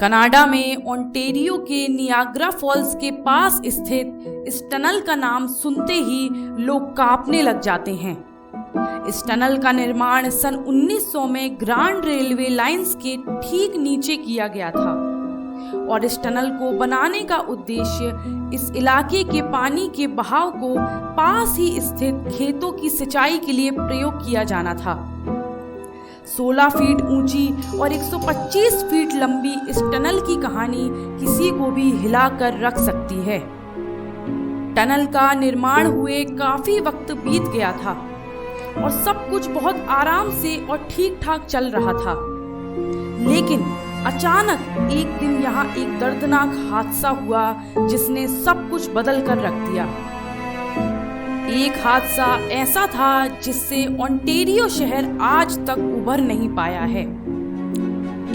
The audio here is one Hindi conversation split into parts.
कनाडा में ओंटारियो के नियाग्रा फॉल्स के पास स्थित इस टनल का नाम सुनते ही लोग कांपने लग जाते हैं। इस टनल का निर्माण सन 1900 में ग्रांड रेलवे लाइंस के ठीक नीचे किया गया था और इस टनल को बनाने का उद्देश्य इस इलाके के पानी के बहाव को पास ही स्थित खेतों की सिंचाई के लिए प्रयोग किया जाना था। 16 फीट ऊंची और 125 फीट लंबी इस टनल की कहानी किसी को भी हिलाकर रख सकती है। टनल का निर्माण हुए काफी वक्त बीत गया था और सब कुछ बहुत आराम से और ठीक ठाक चल रहा था, लेकिन अचानक एक दिन यहाँ एक दर्दनाक हादसा हुआ जिसने सब कुछ बदल कर रख दिया। एक हादसा ऐसा था जिससे ओंटारियो शहर आज तक उभर नहीं पाया है।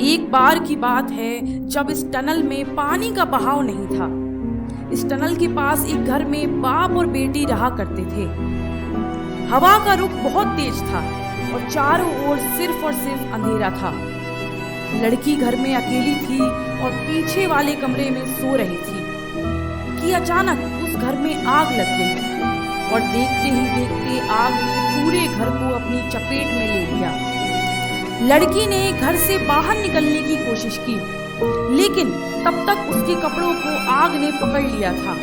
एक बार की बात है जब इस टनल में पानी का बहाव नहीं था। इस टनल के पास एक घर में बाप और बेटी रहा करते थे। हवा का रुख बहुत तेज था और चारों ओर सिर्फ अंधेरा था। लड़की घर में अकेली थी और पीछे वाले कमरे में सो रही थी कि अचानक उस घर में आग लग गई और देखते ही देखते आग ने पूरे घर को अपनी चपेट में ले लिया। लड़की ने घर से बाहर निकलने की कोशिश की, लेकिन तब तक उसके कपड़ों को आग ने पकड़ लिया था।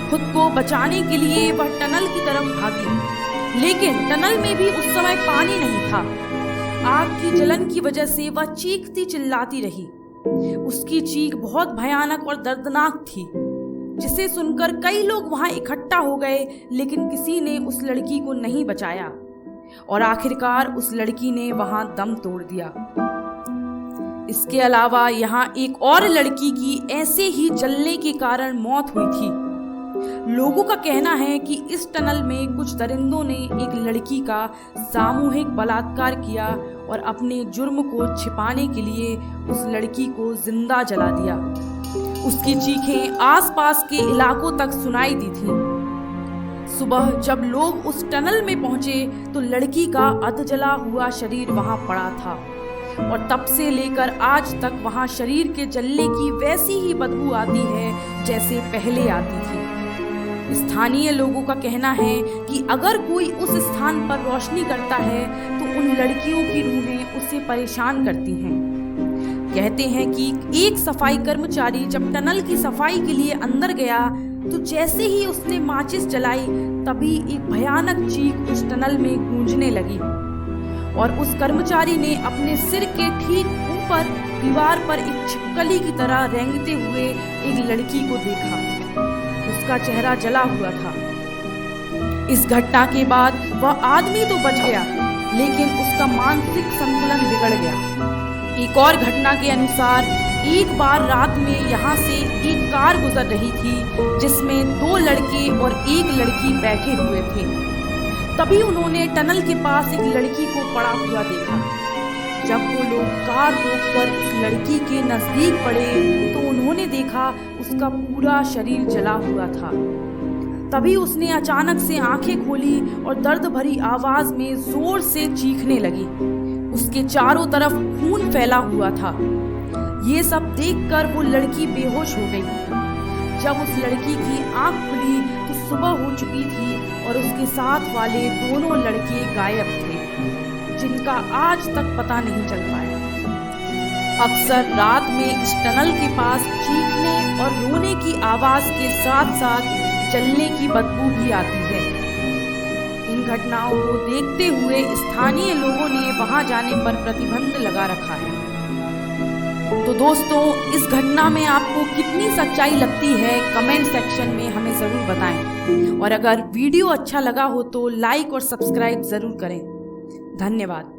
खुद को बचाने के लिए वह टनल की तरफ भागी, लेकिन टनल में भी उस समय पानी नहीं था। आग की जलन की वजह से वह चीखती चिल्लाती रही। उसकी चीख बहुत भयानक और दर्दनाक थी, जिसे सुनकर कई लोग वहां इकट्ठा हो गए, लेकिन किसी ने उस लड़की को नहीं बचाया और आखिरकार उस लड़की ने वहां दम तोड़ दिया। इसके अलावा यहाँ एक और लड़की की ऐसे ही जलने के कारण मौत हुई थी। लोगों का कहना है कि इस टनल में कुछ दरिंदों ने एक लड़की का सामूहिक बलात्कार किया और अपने जुर्म को छिपाने के लिए उस लड़की को जिंदा जला दिया। उसकी चीखें आसपास के इलाकों तक सुनाई दी थी। सुबह जब लोग उस टनल में पहुंचे तो लड़की का अधजला हुआ शरीर वहां पड़ा था और तब से लेकर आज तक वहां शरीर के जलने की वैसी ही बदबू आती है जैसे पहले आती थी। स्थानीय लोगों का कहना है कि अगर कोई उस स्थान पर रोशनी करता है तो उन लड़कियों की रूहें उसे परेशान करती हैं। कहते हैं कि एक सफाई कर्मचारी जब टनल की सफाई के लिए अंदर गया तो जैसे ही उसने माचिस जलाई तभी एक भयानक चीख उस टनल में गूंजने लगी और उस कर्मचारी ने अपने सिर के ठीक ऊपर दीवार पर एक छिपकली की तरह रेंगते हुए एक लड़की को देखा। उसका चेहरा जला हुआ था। इस घटना के बाद वह आदमी तो बच गया, लेकिन उसका मानसिक संतुलन बिगड़ गया। एक और घटना के अनुसार एक बार रात में यहाँ से एक कार गुजर रही थी जिसमें 2 लड़के और एक लड़की बैठे हुए थे। तभी उन्होंने टनल के पास एक लड़की को पड़ा हुआ देखा। जब वो लोग कार रोककर उस लड़की के नजदीक पड़े तो उन्होंने देखा उसका पूरा शरीर जला हुआ था। तभी उसने अचानक से आंखें खोली और दर्द भरी आवाज में जोर से चीखने लगी। उसके चारों तरफ खून फैला हुआ था। ये सब देखकर वो लड़की बेहोश हो गई। जब उस लड़की की आंख खुली तो सुबह हो चुकी थी और उसके साथ वाले दोनों लड़के गायब थे, जिनका आज तक पता नहीं चल पाया। अक्सर रात में इस टनल के पास चीखने और रोने की आवाज के साथ साथ जलने की बदबू भी आती है। इन घटनाओं को देखते हुए स्थानीय लोगों ने वहां जाने पर प्रतिबंध लगा रखा है। तो दोस्तों, इस घटना में आपको कितनी सच्चाई लगती है कमेंट सेक्शन में हमें ज़रूर बताएं और अगर वीडियो अच्छा लगा हो तो लाइक और सब्सक्राइब ज़रूर करें। धन्यवाद।